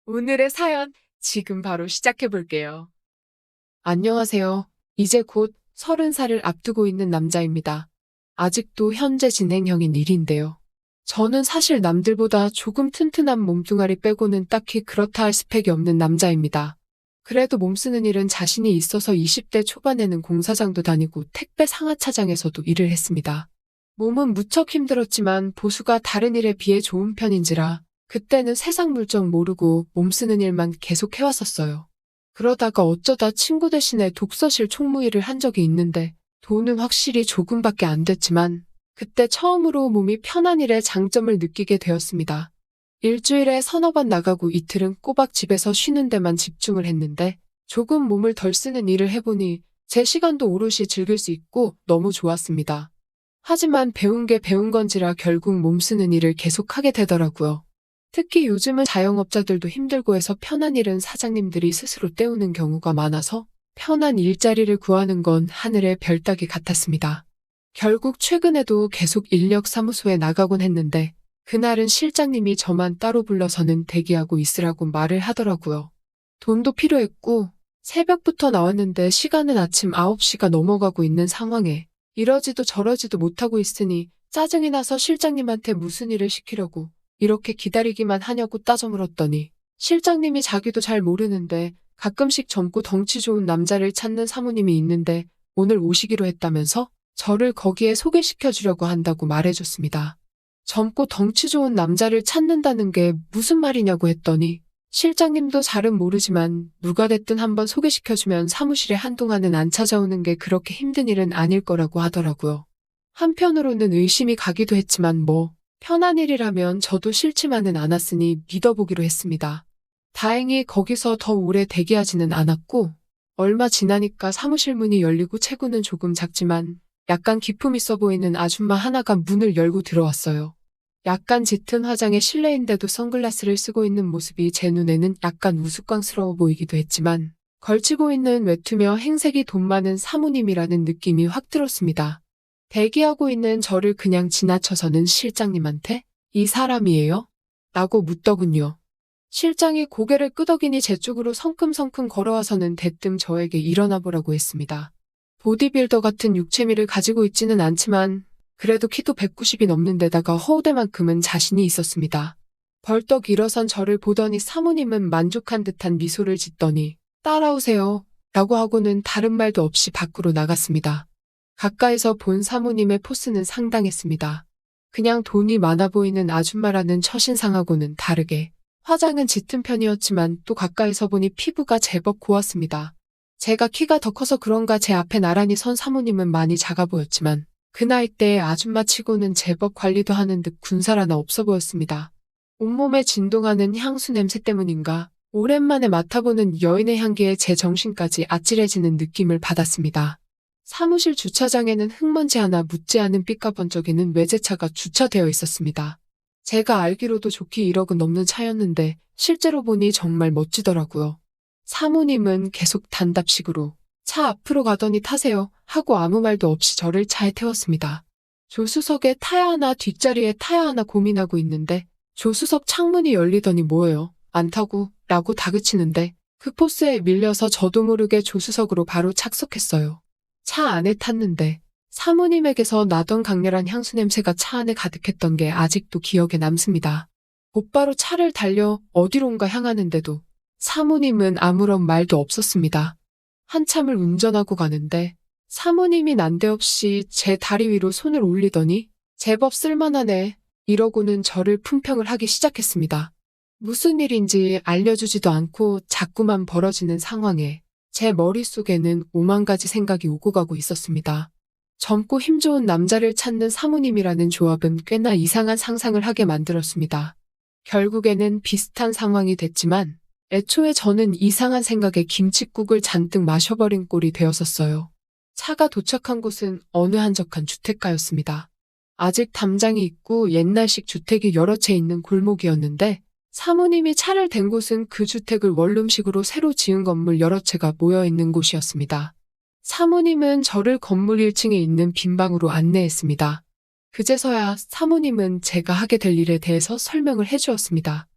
오늘의 사연 지금 바로 시작해 볼게요. 안녕하세요. 이제 곧 30살을 앞두고 있는 남자입니다. 아직도 현재 진행형인 일인데요. 저는 사실 남들보다 조금 튼튼한 몸뚱아리 빼고는 딱히 그렇다 할 스펙이 없는 남자입니다. 그래도 몸쓰는 일은 자신이 있어서 20대 초반에는 공사장도 다니고 택배 상하차장에서도 일을 했습니다. 몸은 무척 힘들었지만 보수가 다른 일에 비해 좋은 편인지라 그때는 세상 물정 모르고 몸쓰는 일만 계속 해왔었어요. 그러다가 어쩌다 친구 대신에 독서실 총무 일을 한 적이 있는데 돈은 확실히 조금밖에 안 됐지만 그때 처음으로 몸이 편한 일의 장점을 느끼게 되었습니다. 일주일에 서너 번 나가고 이틀은 꼬박 집에서 쉬는 데만 집중을 했는데 조금 몸을 덜 쓰는 일을 해보니 제 시간도 오롯이 즐길 수 있고 너무 좋았습니다. 하지만 배운 게 배운 건지라 결국 몸 쓰는 일을 계속하게 되더라고요. 특히 요즘은 자영업자들도 힘들고 해서 편한 일은 사장님들이 스스로 때우는 경우가 많아서 편한 일자리를 구하는 건 하늘의 별 따기 같았습니다. 결국 최근에도 계속 인력사무소에 나가곤 했는데 그날은 실장님이 저만 따로 불러서는 대기하고 있으라고 말을 하더라고요. 돈도 필요했고 새벽부터 나왔는데 시간은 아침 9시가 넘어가고 있는 상황에 이러지도 저러지도 못하고 있으니 짜증이 나서 실장님한테 무슨 일을 시키려고 이렇게 기다리기만 하냐고 따져 물었더니 실장님이 자기도 잘 모르는데 가끔씩 젊고 덩치 좋은 남자를 찾는 사모님이 있는데 오늘 오시기로 했다면서 저를 거기에 소개시켜 주려고 한다고 말해줬습니다. 젊고 덩치 좋은 남자를 찾는다는 게 무슨 말이냐고 했더니 실장님도 잘은 모르지만 누가 됐든 한번 소개시켜주면 사무실에 한동안은 안 찾아오는 게 그렇게 힘든 일은 아닐 거라고 하더라고요. 한편으로는 의심이 가기도 했지만 편한 일이라면 저도 싫지만은 않았으니 믿어보기로 했습니다. 다행히 거기서 더 오래 대기하지는 않았고 얼마 지나니까 사무실 문이 열리고 체구는 조금 작지만 약간 기품 있어 보이는 아줌마 하나가 문을 열고 들어왔어요. 약간 짙은 화장에 실내인데도 선글라스를 쓰고 있는 모습이 제 눈에는 약간 우스꽝스러워 보이기도 했지만 걸치고 있는 외투며 행색이 돈 많은 사모님이라는 느낌이 확 들었습니다. 대기하고 있는 저를 그냥 지나쳐서는 실장님한테 "이 사람이에요?" 라고 묻더군요. 실장이 고개를 끄덕이니 제 쪽으로 성큼성큼 걸어와서는 대뜸 저에게 일어나 보라고 했습니다. 보디빌더 같은 육체미를 가지고 있지는 않지만 그래도 키도 190이 넘는 데다가 허우대만큼은 자신이 있었습니다. 벌떡 일어선 저를 보더니 사모님은 만족한 듯한 미소를 짓더니 "따라오세요" 라고 하고는 다른 말도 없이 밖으로 나갔습니다. 가까이서 본 사모님의 포스는 상당했습니다. 그냥 돈이 많아 보이는 아줌마라는 첫인상하고는 다르게 화장은 짙은 편이었지만 또 가까이서 보니 피부가 제법 고왔습니다. 제가 키가 더 커서 그런가 제 앞에 나란히 선 사모님은 많이 작아 보였지만 그 나이대의 아줌마 치고는 제법 관리도 하는 듯 군살 하나 없어 보였습니다. 온몸에 진동하는 향수 냄새 때문인가 오랜만에 맡아보는 여인의 향기에 제 정신까지 아찔해지는 느낌을 받았습니다. 사무실 주차장에는 흙먼지 하나 묻지 않은 삐까번쩍이는 외제차가 주차되어 있었습니다. 제가 알기로도 좋게 1억은 넘는 차였는데 실제로 보니 정말 멋지더라고요. 사모님은 계속 단답식으로 "차 앞으로 가더니 타세요" 하고 아무 말도 없이 저를 차에 태웠습니다. 조수석에 타야 하나 뒷자리에 타야 하나 고민하고 있는데 조수석 창문이 열리더니 "뭐예요? 안 타고?" 라고 다그치는데 그 포스에 밀려서 저도 모르게 조수석으로 바로 착석했어요. 차 안에 탔는데 사모님에게서 나던 강렬한 향수 냄새가 차 안에 가득했던 게 아직도 기억에 남습니다. 곧바로 차를 달려 어디론가 향하는데도 사모님은 아무런 말도 없었습니다. 한참을 운전하고 가는데 사모님이 난데없이 제 다리 위로 손을 올리더니 "제법 쓸만하네" 이러고는 저를 품평을 하기 시작했습니다. 무슨 일인지 알려주지도 않고 자꾸만 벌어지는 상황에 제 머릿속에는 오만 가지 생각이 오고 가고 있었습니다. 젊고 힘 좋은 남자를 찾는 사모님이라는 조합은 꽤나 이상한 상상을 하게 만들었습니다. 결국에는 비슷한 상황이 됐지만 애초에 저는 이상한 생각에 김칫국을 잔뜩 마셔버린 꼴이 되었었어요. 차가 도착한 곳은 어느 한적한 주택가였습니다. 아직 담장이 있고 옛날식 주택이 여러 채 있는 골목이었는데 사모님이 차를 댄 곳은 그 주택을 원룸식으로 새로 지은 건물 여러 채가 모여있는 곳이었습니다. 사모님은 저를 건물 1층에 있는 빈 방으로 안내했습니다. 그제서야 사모님은 제가 하게 될 일에 대해서 설명을 해주었습니다.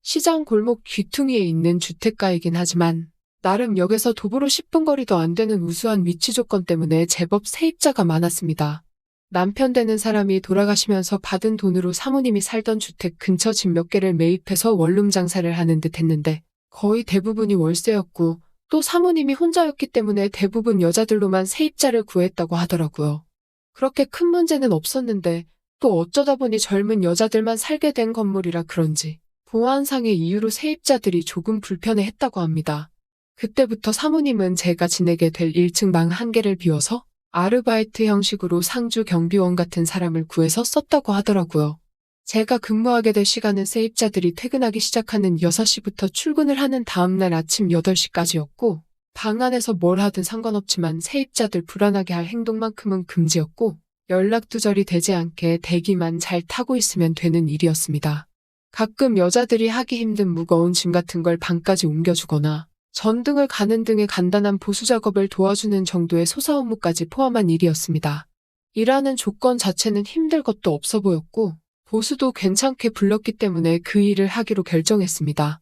시장 골목 귀퉁이에 있는 주택가이긴 하지만 나름 역에서 도보로 10분 거리도 안 되는 우수한 위치 조건 때문에 제법 세입자가 많았습니다. 남편 되는 사람이 돌아가시면서 받은 돈으로 사모님이 살던 주택 근처 집 몇 개를 매입해서 원룸 장사를 하는 듯 했는데 거의 대부분이 월세였고 또 사모님이 혼자였기 때문에 대부분 여자들로만 세입자를 구했다고 하더라고요. 그렇게 큰 문제는 없었는데 또 어쩌다 보니 젊은 여자들만 살게 된 건물이라 그런지 보안상의 이유로 세입자들이 조금 불편해했다고 합니다. 그때부터 사모님은 제가 지내게 될 1층 방 한 개를 비워서 아르바이트 형식으로 상주 경비원 같은 사람을 구해서 썼다고 하더라고요. 제가 근무하게 될 시간은 세입자들이 퇴근하기 시작하는 6시부터 출근을 하는 다음날 아침 8시까지였고 방 안에서 뭘 하든 상관없지만 세입자들 불안하게 할 행동만큼은 금지였고 연락 두절이 되지 않게 대기만 잘 타고 있으면 되는 일이었습니다. 가끔 여자들이 하기 힘든 무거운 짐 같은 걸 방까지 옮겨주거나 전등을 가는 등의 간단한 보수 작업을 도와주는 정도의 소사 업무까지 포함한 일이었습니다. 일하는 조건 자체는 힘들 것도 없어 보였고 보수도 괜찮게 불렀기 때문에 그 일을 하기로 결정했습니다.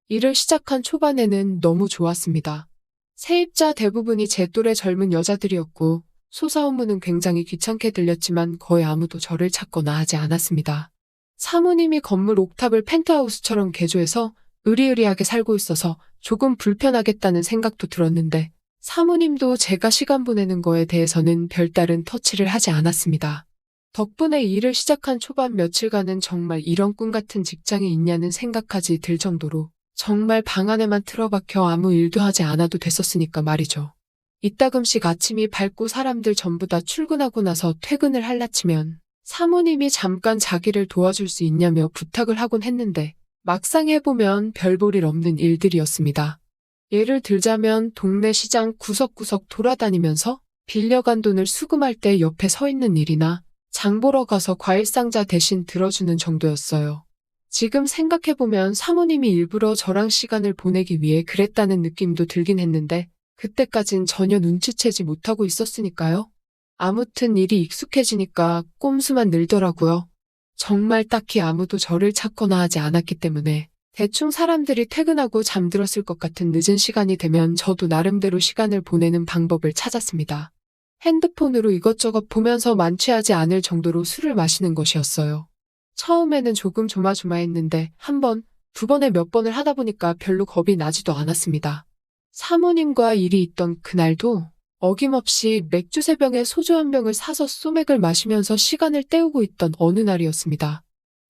일을 시작한 초반에는 너무 좋았습니다. 세입자 대부분이 제 또래 젊은 여자들이었고 소사 업무는 굉장히 귀찮게 들렸지만 거의 아무도 저를 찾거나 하지 않았습니다. 사모님이 건물 옥탑을 펜트하우스처럼 개조해서 으리으리하게 살고 있어서 조금 불편하겠다는 생각도 들었는데 사모님도 제가 시간 보내는 거에 대해서는 별다른 터치를 하지 않았습니다. 덕분에 일을 시작한 초반 며칠간은 정말 이런 꿈 같은 직장이 있냐는 생각까지 들 정도로 정말 방 안에만 틀어박혀 아무 일도 하지 않아도 됐었으니까 말이죠. 이따금씩 아침이 밝고 사람들 전부 다 출근하고 나서 퇴근을 할라치면 사모님이 잠깐 자기를 도와줄 수 있냐며 부탁을 하곤 했는데 막상 해보면 별 볼 일 없는 일들이었습니다. 예를 들자면 동네 시장 구석구석 돌아다니면서 빌려간 돈을 수금할 때 옆에 서 있는 일이나 장 보러 가서 과일 상자 대신 들어주는 정도였어요. 지금 생각해보면 사모님이 일부러 저랑 시간을 보내기 위해 그랬다는 느낌도 들긴 했는데 그때까진 전혀 눈치채지 못하고 있었으니까요. 아무튼 일이 익숙해지니까 꼼수만 늘더라고요. 정말 딱히 아무도 저를 찾거나 하지 않았기 때문에 대충 사람들이 퇴근하고 잠들었을 것 같은 늦은 시간이 되면 저도 나름대로 시간을 보내는 방법을 찾았습니다. 핸드폰으로 이것저것 보면서 만취하지 않을 정도로 술을 마시는 것이었어요. 처음에는 조금 조마조마했는데 한 번, 두 번에 몇 번을 하다 보니까 별로 겁이 나지도 않았습니다. 사모님과 일이 있던 그날도 어김없이 맥주 3병에 소주 1병을 사서 소맥을 마시면서 시간을 때우고 있던 어느 날이었습니다.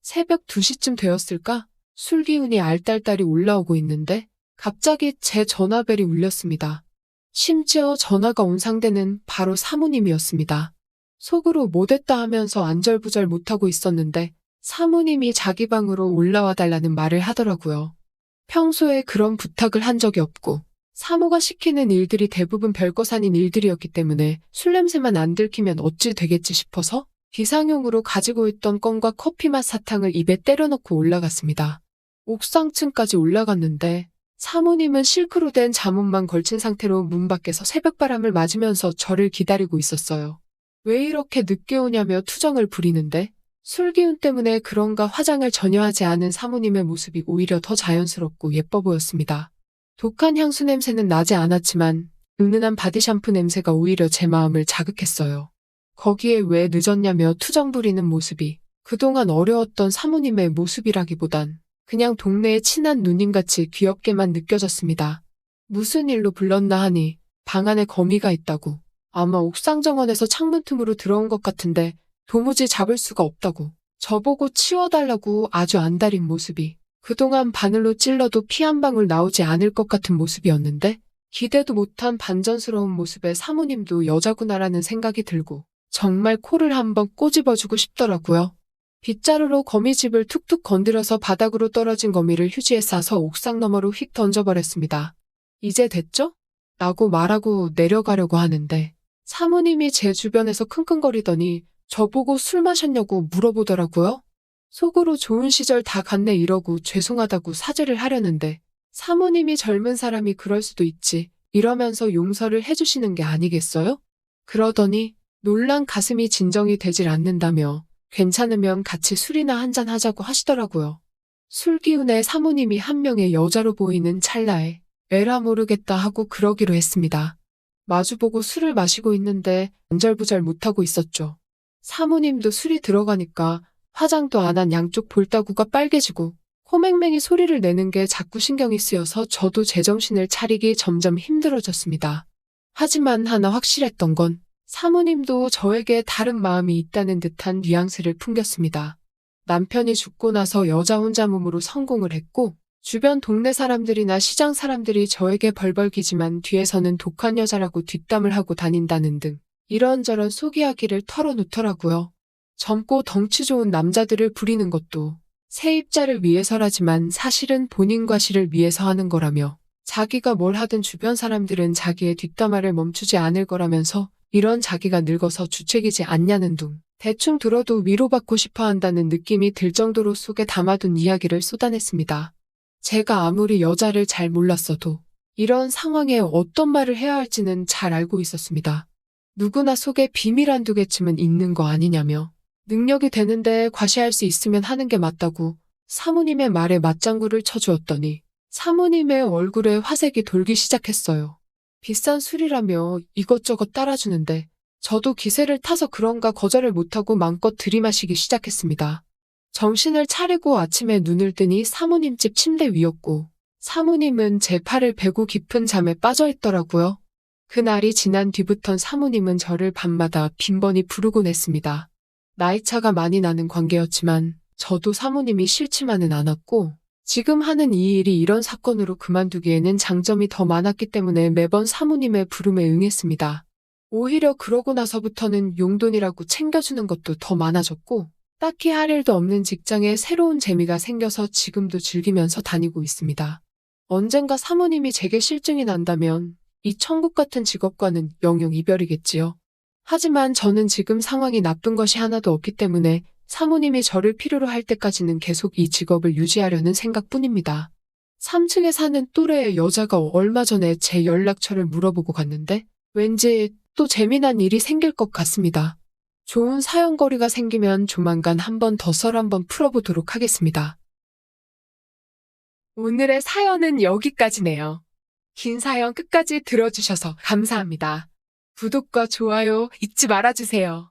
새벽 2시쯤 되었을까? 술 기운이 알딸딸이 올라오고 있는데 갑자기 제 전화벨이 울렸습니다. 심지어 전화가 온 상대는 바로 사모님이었습니다. 속으로 못했다 하면서 안절부절 못하고 있었는데 사모님이 자기 방으로 올라와 달라는 말을 하더라고요. 평소에 그런 부탁을 한 적이 없고 사모가 시키는 일들이 대부분 별것 아닌 일들이었기 때문에 술 냄새만 안 들키면 어찌 되겠지 싶어서 비상용으로 가지고 있던 껌과 커피맛 사탕을 입에 때려 넣고 올라갔습니다. 옥상층까지 올라갔는데 사모님은 실크로 된 잠옷만 걸친 상태로 문 밖에서 새벽바람을 맞으면서 저를 기다리고 있었어요. 왜 이렇게 늦게 오냐며 투정을 부리는데 술 기운 때문에 그런가 화장을 전혀 하지 않은 사모님의 모습이 오히려 더 자연스럽고 예뻐 보였습니다. 독한 향수 냄새는 나지 않았지만 은은한 바디 샴푸 냄새가 오히려 제 마음을 자극했어요. 거기에 왜 늦었냐며 투정 부리는 모습이 그동안 어려웠던 사모님의 모습이라기보단 그냥 동네의 친한 누님같이 귀엽게만 느껴졌습니다. 무슨 일로 불렀나 하니 방 안에 거미가 있다고. 아마 옥상 정원에서 창문 틈으로 들어온 것 같은데 도무지 잡을 수가 없다고. 저보고 치워달라고 아주 안달인 모습이 그동안 바늘로 찔러도 피 한 방울 나오지 않을 것 같은 모습이었는데 기대도 못한 반전스러운 모습에 사모님도 여자구나라는 생각이 들고 정말 코를 한번 꼬집어주고 싶더라고요. 빗자루로 거미집을 툭툭 건드려서 바닥으로 떨어진 거미를 휴지에 싸서 옥상 너머로 휙 던져버렸습니다. 이제 됐죠? 라고 말하고 내려가려고 하는데 사모님이 제 주변에서 킁킁거리더니 저보고 술 마셨냐고 물어보더라고요. 속으로 좋은 시절 다 갔네 이러고 죄송하다고 사죄를 하려는데 사모님이 젊은 사람이 그럴 수도 있지 이러면서 용서를 해주시는 게 아니겠어요? 그러더니 놀란 가슴이 진정이 되질 않는다며 괜찮으면 같이 술이나 한잔 하자고 하시더라고요. 술 기운에 사모님이 한 명의 여자로 보이는 찰나에 에라 모르겠다 하고 그러기로 했습니다. 마주보고 술을 마시고 있는데 안절부절 못하고 있었죠. 사모님도 술이 들어가니까 화장도 안 한 양쪽 볼따구가 빨개지고 코맹맹이 소리를 내는 게 자꾸 신경이 쓰여서 저도 제정신을 차리기 점점 힘들어졌습니다. 하지만 하나 확실했던 건 사모님도 저에게 다른 마음이 있다는 듯한 뉘앙스를 풍겼습니다. 남편이 죽고 나서 여자 혼자 몸으로 성공을 했고 주변 동네 사람들이나 시장 사람들이 저에게 벌벌 기지만 뒤에서는 독한 여자라고 뒷담을 하고 다닌다는 등 이런저런 속 이야기를 털어놓더라고요. 젊고 덩치 좋은 남자들을 부리는 것도 세입자를 위해서라지만 사실은 본인 과실을 위해서 하는 거라며 자기가 뭘 하든 주변 사람들은 자기의 뒷담화를 멈추지 않을 거라면서 이런 자기가 늙어서 주책이지 않냐는 둥 대충 들어도 위로받고 싶어 한다는 느낌이 들 정도로 속에 담아둔 이야기를 쏟아냈습니다. 제가 아무리 여자를 잘 몰랐어도 이런 상황에 어떤 말을 해야 할지는 잘 알고 있었습니다. 누구나 속에 비밀 한두 개쯤은 있는 거 아니냐며 능력이 되는데 과시할 수 있으면 하는 게 맞다고 사모님의 말에 맞장구를 쳐주었더니 사모님의 얼굴에 화색이 돌기 시작했어요. 비싼 술이라며 이것저것 따라주는데 저도 기세를 타서 그런가 거절을 못하고 마음껏 들이마시기 시작했습니다. 정신을 차리고 아침에 눈을 뜨니 사모님 집 침대 위였고 사모님은 제 팔을 베고 깊은 잠에 빠져 있더라고요. 그날이 지난 뒤부턴 사모님은 저를 밤마다 빈번히 부르곤 했습니다. 나이차가 많이 나는 관계였지만 저도 사모님이 싫지만은 않았고 지금 하는 이 일이 이런 사건으로 그만두기에는 장점이 더 많았기 때문에 매번 사모님의 부름에 응했습니다. 오히려 그러고 나서부터는 용돈이라고 챙겨주는 것도 더 많아졌고 딱히 할 일도 없는 직장에 새로운 재미가 생겨서 지금도 즐기면서 다니고 있습니다. 언젠가 사모님이 제게 실증이 난다면 이 천국 같은 직업과는 영영 이별이겠지요. 하지만 저는 지금 상황이 나쁜 것이 하나도 없기 때문에 사모님이 저를 필요로 할 때까지는 계속 이 직업을 유지하려는 생각뿐입니다. 3층에 사는 또래의 여자가 얼마 전에 제 연락처를 물어보고 갔는데 왠지 또 재미난 일이 생길 것 같습니다. 좋은 사연거리가 생기면 조만간 한 번 더 썰 한번 풀어보도록 하겠습니다. 오늘의 사연은 여기까지네요. 긴 사연 끝까지 들어주셔서 감사합니다. 구독과 좋아요 잊지 말아주세요.